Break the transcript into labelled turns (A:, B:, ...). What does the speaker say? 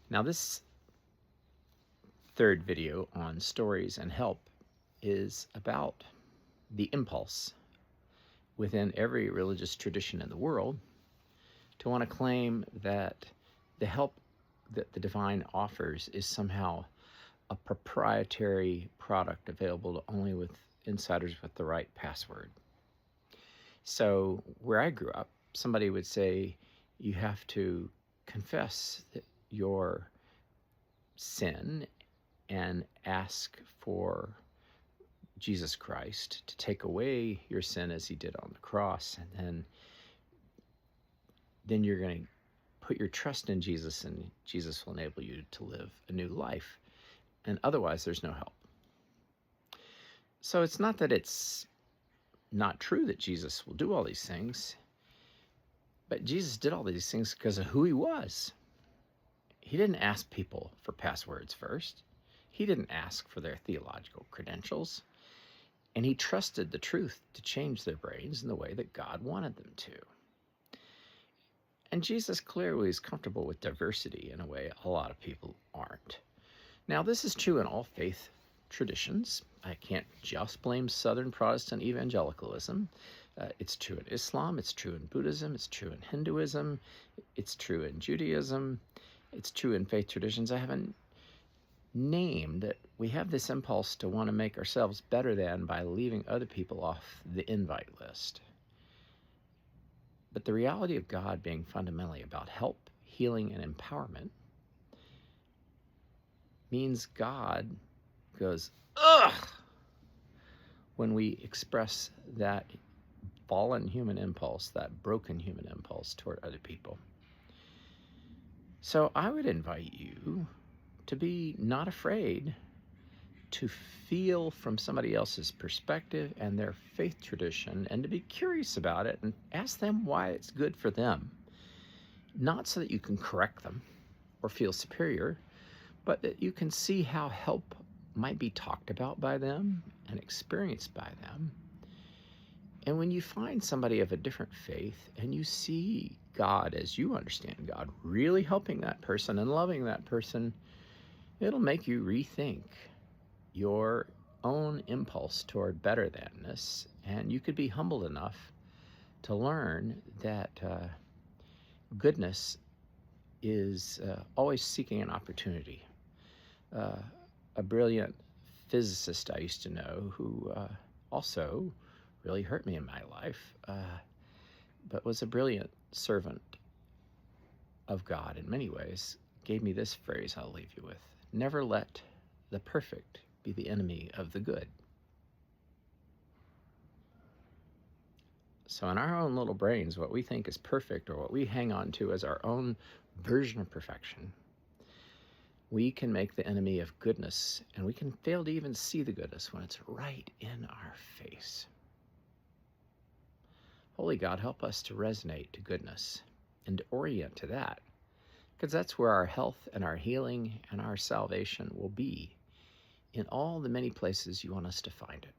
A: Now, this third video on stories and help is about the impulse within every religious tradition in the world to want to claim that the help that the divine offers is somehow a proprietary product available only with insiders with the right password. So where I grew up, somebody would say you have to confess your sin and ask for Jesus Christ to take away your sin as he did on the cross, and then you're going to put your trust in Jesus, and Jesus will enable you to live a new life, and otherwise there's no help. So it's not that it's not true that Jesus will do all these things, but Jesus did all these things because of who he was. He didn't ask people for passwords first. He didn't ask for their theological credentials. And he trusted the truth to change their brains in the way that God wanted them to. And Jesus clearly is comfortable with diversity in a way a lot of people aren't. Now, this is true in all faith traditions. I can't just blame Southern Protestant evangelicalism. It's true in Islam, it's true in Buddhism, it's true in Hinduism, it's true in Judaism, it's true in faith traditions I haven't named. That we have this impulse to want to make ourselves better than by leaving other people off the invite list. But the reality of God being fundamentally about help, healing, and empowerment means God goes, ugh, when we express that fallen human impulse, that broken human impulse toward other people. So I would invite you to be not afraid to feel from somebody else's perspective and their faith tradition, and to be curious about it and ask them why it's good for them. Not so that you can correct them or feel superior, but that you can see how help might be talked about by them and experienced by them. And when you find somebody of a different faith and you see God as you understand God really helping that person and loving that person, it'll make you rethink your own impulse toward better thanness, and you could be humbled enough to learn that goodness is always seeking an opportunity. A brilliant physicist I used to know who also really hurt me in my life, but was a brilliant servant of God in many ways, gave me this phrase I'll leave you with: never let the perfect be the enemy of the good. So in our own little brains, what we think is perfect, or what we hang on to as our own version of perfection, we can make the enemy of goodness, and we can fail to even see the goodness when it's right in our face. Holy God, help us to resonate to goodness and to orient to that, because that's where our health and our healing and our salvation will be, in all the many places you want us to find it.